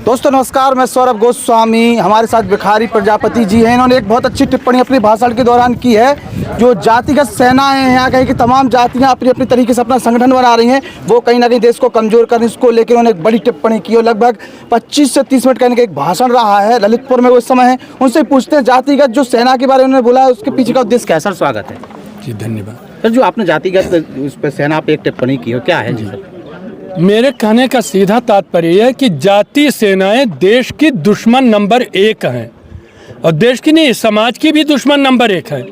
दोस्तों नमस्कार, मैं सौरभ गोस्वामी। हमारे साथ भिखारी प्रजापति जी हैं। इन्होंने एक बहुत अच्छी टिप्पणी अपने भाषण के दौरान की है। जो जातिगत सेनाएं हैं यहाँ कहीं की तमाम जातियाँ अपनी अपनी तरीके से अपना संगठन बना रही हैं, वो कहीं ना कहीं देश को कमज़ोर करने इसको लेकर उन्होंने एक बड़ी टिप्पणी की और लगभग 25 से 30 मिनट का इनका एक भाषण रहा है। ललितपुर में वो इस समय है, उनसे पूछते हैं जातिगत जो सेना के बारे में उन्होंने बोला है उसके पीछे का उद्देश्य क्या है। सर स्वागत है जी। धन्यवाद सर। जो आपने जातिगत उस पर सेना पर एक टिप्पणी की हो, क्या है जी सर? मेरे कहने का सीधा तात्पर्य है कि जातीय सेनाएं देश की दुश्मन नंबर 1 हैं और देश की नहीं, समाज की भी दुश्मन नंबर 1 है।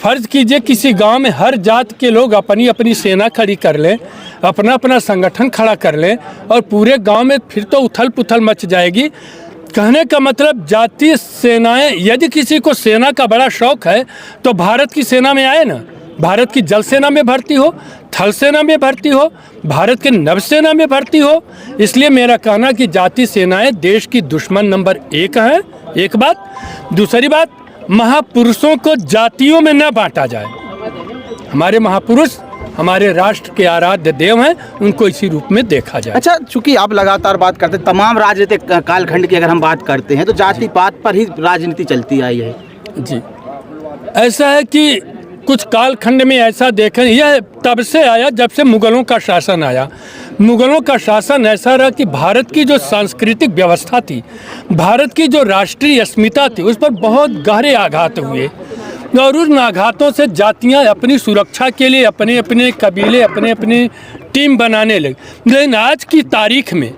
फर्ज कीजिए किसी गांव में हर जात के लोग अपनी अपनी सेना खड़ी कर लें, अपना अपना संगठन खड़ा कर लें और पूरे गांव में फिर तो उथल पुथल मच जाएगी। कहने का मतलब जातीय सेनाएं, यदि किसी को सेना का बड़ा शौक है तो भारत की सेना में आए ना। भारत की जल सेना में भर्ती हो, थल सेना में भर्ती हो, भारत के नौसेना में भर्ती हो। इसलिए मेरा कहना कि जातीय सेनाएं देश की दुश्मन नंबर 1 हैं। एक बात। दूसरी बात, महापुरुषों को जातियों में न बांटा जाए। हमारे महापुरुष हमारे राष्ट्र के आराध्य देव हैं, उनको इसी रूप में देखा जाए। अच्छा, चूंकि आप लगातार बात करते हैं, तमाम राजनीतिक कालखंड की अगर हम बात करते हैं तो जाति पात पर ही राजनीति चलती आई है जी। ऐसा है कि कुछ कालखंड में ऐसा देखें, यह तब से आया जब से मुगलों का शासन आया। मुगलों का शासन ऐसा रहा कि भारत की जो सांस्कृतिक व्यवस्था थी, भारत की जो राष्ट्रीय अस्मिता थी, उस पर बहुत गहरे आघात हुए और उन आघातों से जातियां अपनी सुरक्षा के लिए अपने अपने कबीले, अपने अपने टीम बनाने लगे। लेकिन आज की तारीख में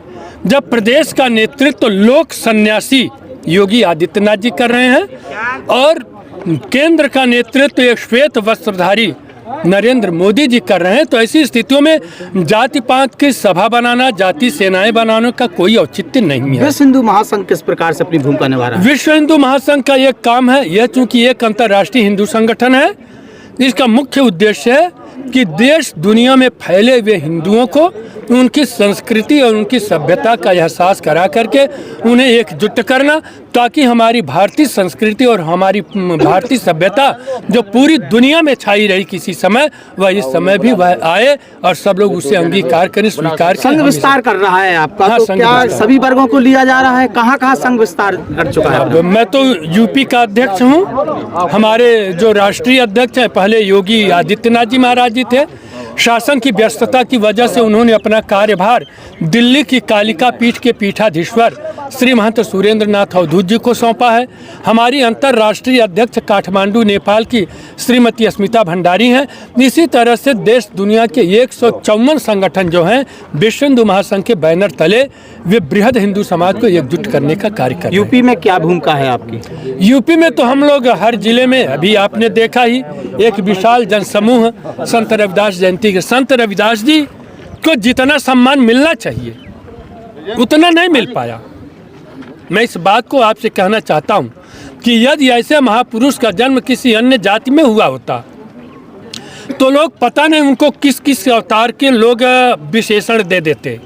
जब प्रदेश का नेतृत्व लोक सन्यासी योगी आदित्यनाथ जी कर रहे हैं और केंद्र का नेतृत्व एक श्वेत वस्त्रधारी नरेंद्र मोदी जी कर रहे हैं, तो ऐसी स्थितियों में जाति पात की सभा बनाना, जाति सेनाएं बनाने का कोई औचित्य नहीं है। विश्व हिंदू महासंघ किस प्रकार से अपनी भूमिका निभा रहा है? विश्व हिंदू महासंघ का एक काम है, यह चूंकि एक अंतर्राष्ट्रीय हिंदू संगठन है, इसका मुख्य उद्देश्य है कि देश दुनिया में फैले हुए हिंदुओं को उनकी संस्कृति और उनकी सभ्यता का एहसास करा करके उन्हें एकजुट करना, ताकि हमारी भारतीय संस्कृति और हमारी भारतीय सभ्यता जो पूरी दुनिया में छाई रही किसी समय, वह इस समय भी वह आए और सब लोग उसे अंगीकार करें, स्वीकार करें। संघ विस्तार कर रहा है आपका? हाँ, तो क्या सभी वर्गों को लिया जा रहा है? कहाँ कहाँ संघ विस्तार कर चुका है? मैं तो यूपी का अध्यक्ष हूँ। हमारे जो राष्ट्रीय अध्यक्ष हैं पहले योगी आदित्यनाथ जी महाराज जी थे। शासन की व्यस्तता की वजह से उन्होंने अपना कार्यभार दिल्ली की कालिका पीठ के पीठाधीश्वर श्री महंत सुरेंद्र नाथ अवधूत जी को सौंपा है। हमारी अंतर्राष्ट्रीय अध्यक्ष काठमांडू नेपाल की श्रीमती अस्मिता भंडारी हैं। इसी तरह से देश दुनिया के 154 संगठन जो हैं विश्व हिंदू महासंघ के बैनर तले वे बृहद हिंदू समाज को एकजुट करने का कार्य कर रहे हैं। यूपी में क्या भूमिका है आपकी? यूपी में तो हम लोग हर जिले में, अभी आपने देखा ही, एक विशाल जनसमूह संत रविदास जयंती के, संत रविदास जी को जितना सम्मान मिलना चाहिए उतना नहीं मिल पाया। मैं इस बात को आपसे कहना चाहता हूं कि यदि ऐसे महापुरुष का जन्म किसी अन्य जाति में हुआ होता तो लोग पता नहीं उनको किस किस अवतार के लोग विशेषण दे देते।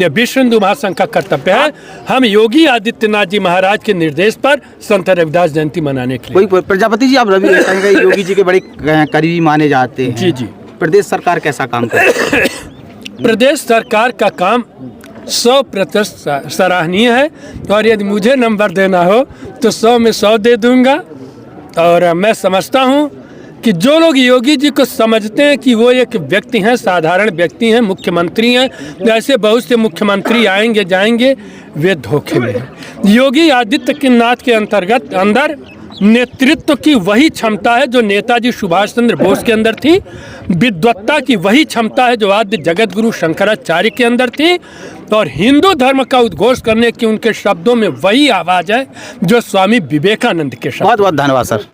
यह विश्व हिंदू महासंघ का कर्तव्य है, हम योगी आदित्यनाथ जी महाराज के निर्देश पर संत रविदास जयंती मनाने के लिए। प्रजापति जी, आप रवि योगी जी के बड़े करीबी माने जाते हैं। जी जी। प्रदेश सरकार कैसा काम कर रही है? प्रदेश सरकार का काम 100% सराहनीय है और यदि मुझे नंबर देना हो तो 100 में 100 दे दूंगा। और मैं समझता हूं कि जो लोग योगी जी को समझते हैं कि वो एक व्यक्ति हैं, साधारण व्यक्ति हैं, मुख्यमंत्री हैं, ऐसे बहुत से मुख्यमंत्री आएंगे जाएंगे, वे धोखे में हैं। योगी आदित्यनाथ के अंदर नेतृत्व की वही क्षमता है जो नेताजी सुभाष चंद्र बोस के अंदर थी, विद्वत्ता की वही क्षमता है जो आद्य जगत गुरु शंकराचार्य के अंदर थी, और हिंदू धर्म का उद्घोष करने की उनके शब्दों में वही आवाज़ है जो स्वामी विवेकानंद के शब्द। बहुत बहुत धन्यवाद सर।